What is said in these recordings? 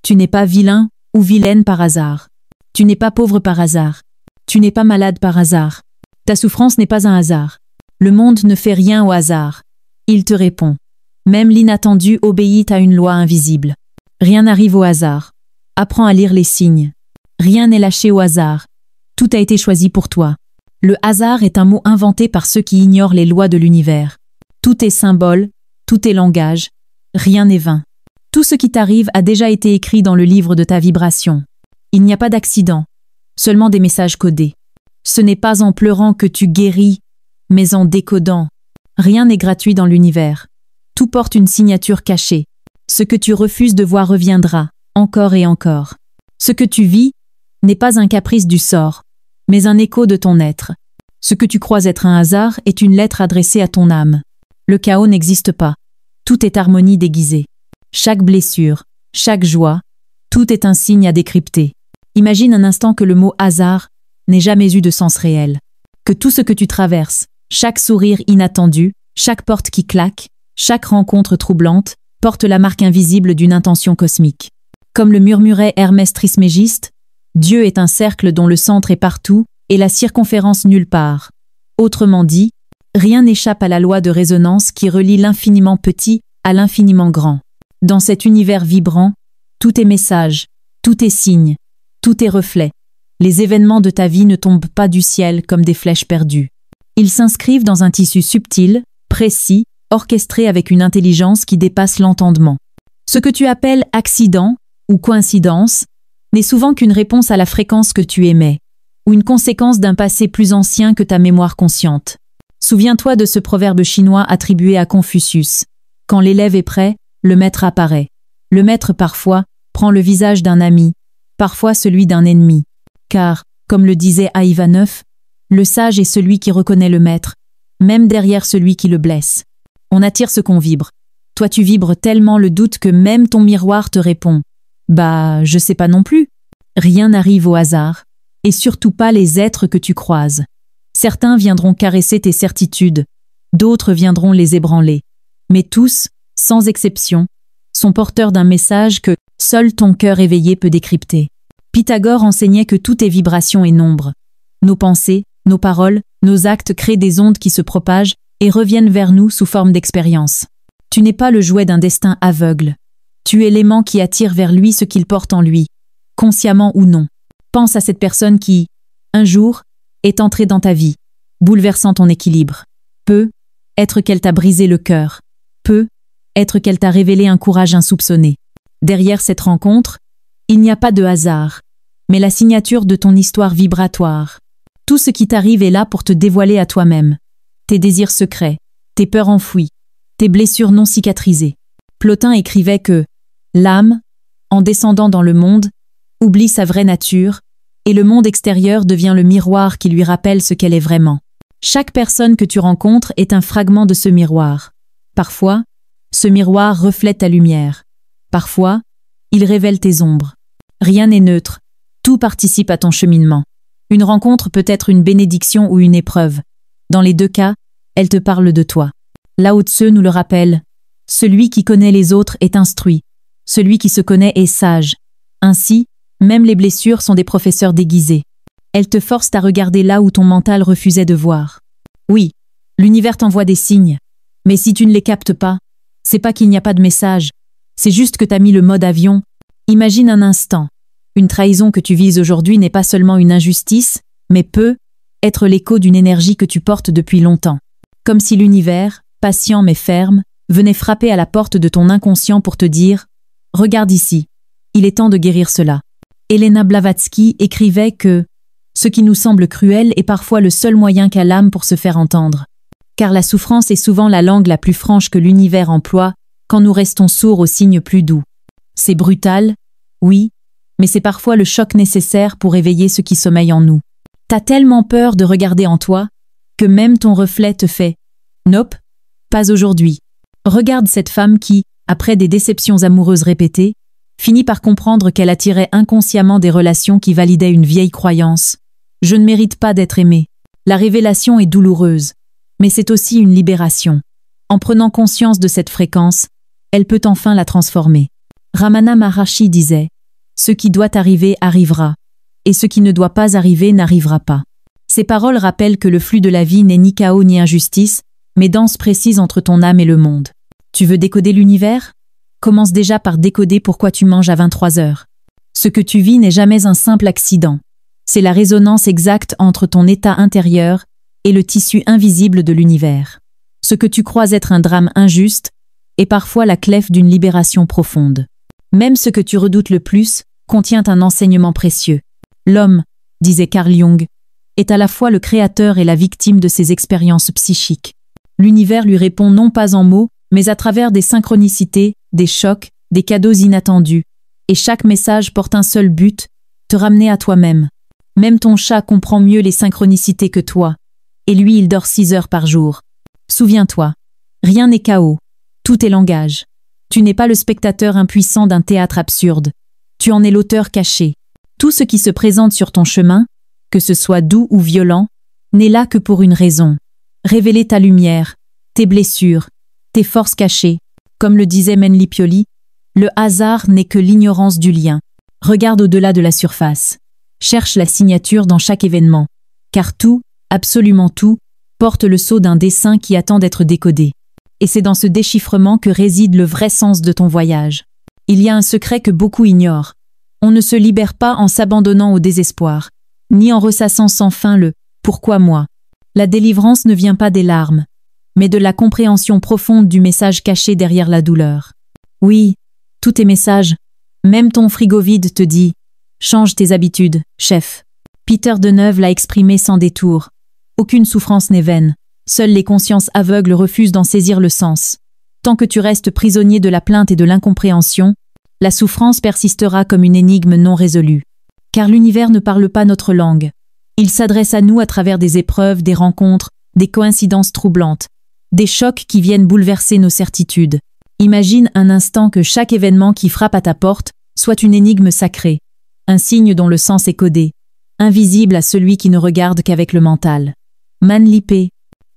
Tu n'es pas vilain ou vilaine par hasard. Tu n'es pas pauvre par hasard. Tu n'es pas malade par hasard. Ta souffrance n'est pas un hasard. Le monde ne fait rien au hasard. Il te répond. Même l'inattendu obéit à une loi invisible. Rien n'arrive au hasard. Apprends à lire les signes. Rien n'est lâché au hasard. Tout a été choisi pour toi. Le hasard est un mot inventé par ceux qui ignorent les lois de l'univers. Tout est symbole, tout est langage. Rien n'est vain. Tout ce qui t'arrive a déjà été écrit dans le livre de ta vibration. Il n'y a pas d'accident, seulement des messages codés. Ce n'est pas en pleurant que tu guéris, mais en décodant. Rien n'est gratuit dans l'univers. Tout porte une signature cachée. Ce que tu refuses de voir reviendra, encore et encore. Ce que tu vis n'est pas un caprice du sort, mais un écho de ton être. Ce que tu crois être un hasard est une lettre adressée à ton âme. Le chaos n'existe pas. Tout est harmonie déguisée. Chaque blessure, chaque joie, tout est un signe à décrypter. Imagine un instant que le mot hasard n'ait jamais eu de sens réel. Que tout ce que tu traverses, chaque sourire inattendu, chaque porte qui claque, chaque rencontre troublante, porte la marque invisible d'une intention cosmique. Comme le murmurait Hermès Trismégiste, Dieu est un cercle dont le centre est partout et la circonférence nulle part. Autrement dit, rien n'échappe à la loi de résonance qui relie l'infiniment petit à l'infiniment grand. Dans cet univers vibrant, tout est message, tout est signe, tout est reflet. Les événements de ta vie ne tombent pas du ciel comme des flèches perdues. Ils s'inscrivent dans un tissu subtil, précis, orchestré avec une intelligence qui dépasse l'entendement. Ce que tu appelles accident ou coïncidence n'est souvent qu'une réponse à la fréquence que tu émets, ou une conséquence d'un passé plus ancien que ta mémoire consciente. Souviens-toi de ce proverbe chinois attribué à Confucius. Quand l'élève est prêt, le maître apparaît. Le maître, parfois, prend le visage d'un ami, parfois celui d'un ennemi. Car, comme le disait Ivanov, le sage est celui qui reconnaît le maître, même derrière celui qui le blesse. On attire ce qu'on vibre. Toi, tu vibres tellement le doute que même ton miroir te répond. Bah, je sais pas non plus. Rien n'arrive au hasard, et surtout pas les êtres que tu croises. Certains viendront caresser tes certitudes, d'autres viendront les ébranler. Mais tous, sans exception, sont porteurs d'un message que seul ton cœur éveillé peut décrypter. Pythagore enseignait que tout est vibration et nombre. Nos pensées, nos paroles, nos actes créent des ondes qui se propagent et reviennent vers nous sous forme d'expérience. Tu n'es pas le jouet d'un destin aveugle. Tu es l'aimant qui attire vers lui ce qu'il porte en lui, consciemment ou non. Pense à cette personne qui, un jour, est entrée dans ta vie, bouleversant ton équilibre. Peut être qu'elle t'a brisé le cœur. Peut être qu'elle t'a révélé un courage insoupçonné. Derrière cette rencontre, il n'y a pas de hasard, mais la signature de ton histoire vibratoire. Tout ce qui t'arrive est là pour te dévoiler à toi-même. Tes désirs secrets, tes peurs enfouies, tes blessures non cicatrisées. Plotin écrivait que l'âme, en descendant dans le monde, oublie sa vraie nature, et le monde extérieur devient le miroir qui lui rappelle ce qu'elle est vraiment. Chaque personne que tu rencontres est un fragment de ce miroir. Parfois, ce miroir reflète ta lumière. Parfois, il révèle tes ombres. Rien n'est neutre, tout participe à ton cheminement. Une rencontre peut être une bénédiction ou une épreuve. Dans les deux cas, elle te parle de toi. Lao Tse nous le rappelle. Celui qui connaît les autres est instruit. Celui qui se connaît est sage. Ainsi, même les blessures sont des professeurs déguisés. Elles te forcent à regarder là où ton mental refusait de voir. Oui, l'univers t'envoie des signes. Mais si tu ne les captes pas, c'est pas qu'il n'y a pas de message. C'est juste que t'as mis le mode avion. Imagine un instant. Une trahison que tu vises aujourd'hui n'est pas seulement une injustice, mais peut être l'écho d'une énergie que tu portes depuis longtemps. Comme si l'univers, patient mais ferme, venait frapper à la porte de ton inconscient pour te dire « Regarde ici, il est temps de guérir cela ». Elena Blavatsky écrivait que « Ce qui nous semble cruel est parfois le seul moyen qu'a l'âme pour se faire entendre. Car la souffrance est souvent la langue la plus franche que l'univers emploie quand nous restons sourds aux signes plus doux. C'est brutal, oui, mais c'est parfois le choc nécessaire pour éveiller ce qui sommeille en nous. T'as tellement peur de regarder en toi que même ton reflet te fait « Nope, pas aujourd'hui ». Regarde cette femme qui, après des déceptions amoureuses répétées, finit par comprendre qu'elle attirait inconsciemment des relations qui validaient une vieille croyance. « Je ne mérite pas d'être aimée ». La révélation est douloureuse, mais c'est aussi une libération. En prenant conscience de cette fréquence, elle peut enfin la transformer. Ramana Maharshi disait Ce qui doit arriver arrivera. Et ce qui ne doit pas arriver n'arrivera pas. Ces paroles rappellent que le flux de la vie n'est ni chaos ni injustice, mais danse précise entre ton âme et le monde. Tu veux décoder l'univers? Commence déjà par décoder pourquoi tu manges à 23 heures. Ce que tu vis n'est jamais un simple accident. C'est la résonance exacte entre ton état intérieur et le tissu invisible de l'univers. Ce que tu crois être un drame injuste est parfois la clef d'une libération profonde. Même ce que tu redoutes le plus contient un enseignement précieux. L'homme, disait Carl Jung, est à la fois le créateur et la victime de ses expériences psychiques. L'univers lui répond non pas en mots, mais à travers des synchronicités, des chocs, des cadeaux inattendus. Et chaque message porte un seul but, te ramener à toi-même. Même ton chat comprend mieux les synchronicités que toi. Et lui, il dort 6 heures par jour. Souviens-toi, rien n'est chaos. Tout est langage. Tu n'es pas le spectateur impuissant d'un théâtre absurde. Tu en es l'auteur caché. Tout ce qui se présente sur ton chemin, que ce soit doux ou violent, n'est là que pour une raison. Révéler ta lumière, tes blessures, tes forces cachées. Comme le disait Manly Pioli, le hasard n'est que l'ignorance du lien. Regarde au-delà de la surface. Cherche la signature dans chaque événement. Car tout, absolument tout, porte le sceau d'un dessin qui attend d'être décodé. Et c'est dans ce déchiffrement que réside le vrai sens de ton voyage. Il y a un secret que beaucoup ignorent. On ne se libère pas en s'abandonnant au désespoir, ni en ressassant sans fin le « pourquoi moi ?» La délivrance ne vient pas des larmes, mais de la compréhension profonde du message caché derrière la douleur. Oui, tous tes messages, même ton frigo vide te dit « change tes habitudes, chef ». Peter Deneuve l'a exprimé sans détour. Aucune souffrance n'est vaine. Seules les consciences aveugles refusent d'en saisir le sens. Tant que tu restes prisonnier de la plainte et de l'incompréhension, la souffrance persistera comme une énigme non résolue. Car l'univers ne parle pas notre langue. Il s'adresse à nous à travers des épreuves, des rencontres, des coïncidences troublantes, des chocs qui viennent bouleverser nos certitudes. Imagine un instant que chaque événement qui frappe à ta porte soit une énigme sacrée, un signe dont le sens est codé, invisible à celui qui ne regarde qu'avec le mental. Manly P.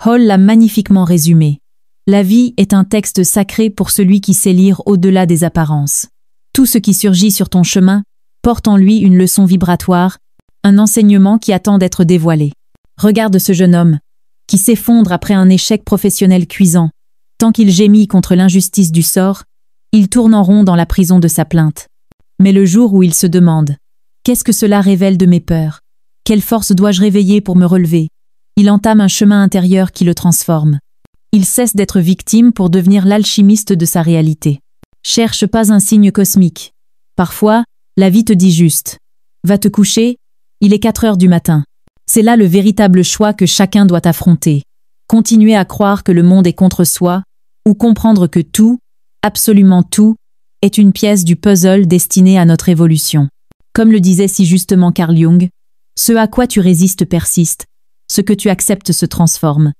Hall l'a magnifiquement résumé. La vie est un texte sacré pour celui qui sait lire au-delà des apparences. Tout ce qui surgit sur ton chemin porte en lui une leçon vibratoire, un enseignement qui attend d'être dévoilé. Regarde ce jeune homme, qui s'effondre après un échec professionnel cuisant. Tant qu'il gémit contre l'injustice du sort, il tourne en rond dans la prison de sa plainte. Mais le jour où il se demande « Qu'est-ce que cela révèle de mes peurs? Quelle force dois-je réveiller pour me relever ?» Il entame un chemin intérieur qui le transforme. Il cesse d'être victime pour devenir l'alchimiste de sa réalité. Cherche pas un signe cosmique. Parfois, la vie te dit juste « Va te coucher, il est 4 heures du matin ». C'est là le véritable choix que chacun doit affronter. Continuer à croire que le monde est contre soi, ou comprendre que tout, absolument tout, est une pièce du puzzle destinée à notre évolution. Comme le disait si justement Carl Jung, ce à quoi tu résistes persiste, ce que tu acceptes se transforme.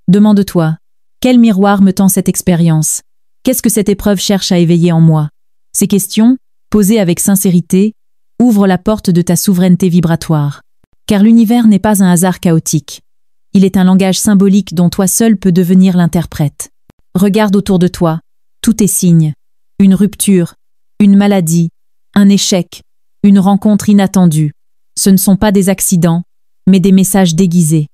Demande-toi, quel miroir me tend cette expérience? Qu'est-ce que cette épreuve cherche à éveiller en moi? Ces questions, posées avec sincérité, ouvrent la porte de ta souveraineté vibratoire. Car l'univers n'est pas un hasard chaotique. Il est un langage symbolique dont toi seul peux devenir l'interprète. Regarde autour de toi, tout est signe. Une rupture, une maladie, un échec, une rencontre inattendue. Ce ne sont pas des accidents, mais des messages déguisés.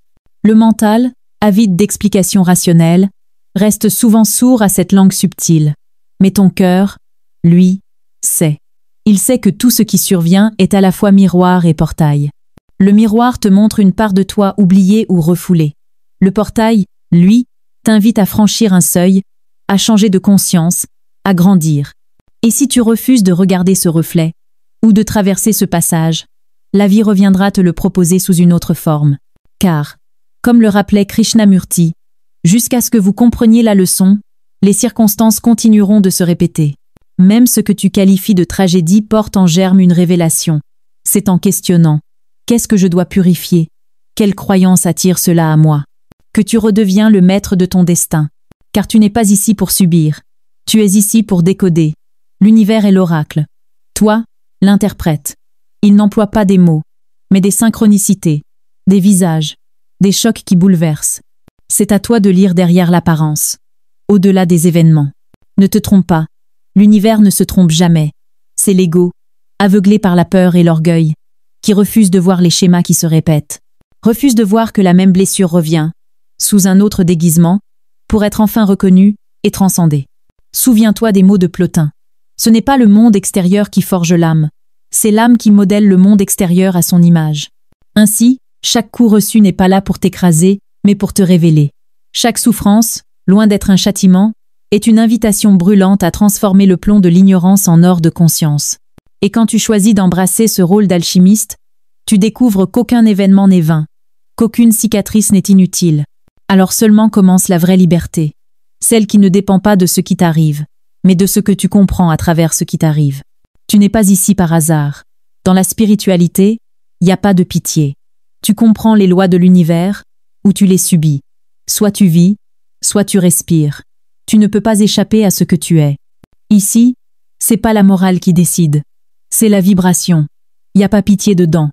Le mental, avide d'explications rationnelles, reste souvent sourd à cette langue subtile. Mais ton cœur, lui, sait. Il sait que tout ce qui survient est à la fois miroir et portail. Le miroir te montre une part de toi oubliée ou refoulée. Le portail, lui, t'invite à franchir un seuil, à changer de conscience, à grandir. Et si tu refuses de regarder ce reflet, ou de traverser ce passage, la vie reviendra te le proposer sous une autre forme. Car, comme le rappelait Krishnamurti, jusqu'à ce que vous compreniez la leçon, les circonstances continueront de se répéter. Même ce que tu qualifies de tragédie porte en germe une révélation. C'est en questionnant. Qu'est-ce que je dois purifier? Quelle croyance attire cela à moi? Que tu redeviens le maître de ton destin. Car tu n'es pas ici pour subir. Tu es ici pour décoder. L'univers est l'oracle. Toi, l'interprète. Il n'emploie pas des mots, mais des synchronicités, des visages, des chocs qui bouleversent. C'est à toi de lire derrière l'apparence, au-delà des événements. Ne te trompe pas. L'univers ne se trompe jamais. C'est l'ego, aveuglé par la peur et l'orgueil, qui refuse de voir les schémas qui se répètent, refuse de voir que la même blessure revient, sous un autre déguisement, pour être enfin reconnue et transcendée. Souviens-toi des mots de Plotin. Ce n'est pas le monde extérieur qui forge l'âme, c'est l'âme qui modèle le monde extérieur à son image. Ainsi, chaque coup reçu n'est pas là pour t'écraser, mais pour te révéler. Chaque souffrance, loin d'être un châtiment, est une invitation brûlante à transformer le plomb de l'ignorance en or de conscience. Et quand tu choisis d'embrasser ce rôle d'alchimiste, tu découvres qu'aucun événement n'est vain, qu'aucune cicatrice n'est inutile. Alors seulement commence la vraie liberté, celle qui ne dépend pas de ce qui t'arrive, mais de ce que tu comprends à travers ce qui t'arrive. Tu n'es pas ici par hasard. Dans la spiritualité, il n'y a pas de pitié. Tu comprends les lois de l'univers, ou tu les subis. Soit tu vis, soit tu respires. Tu ne peux pas échapper à ce que tu es. Ici, c'est pas la morale qui décide. C'est la vibration. Il n'y a pas pitié dedans.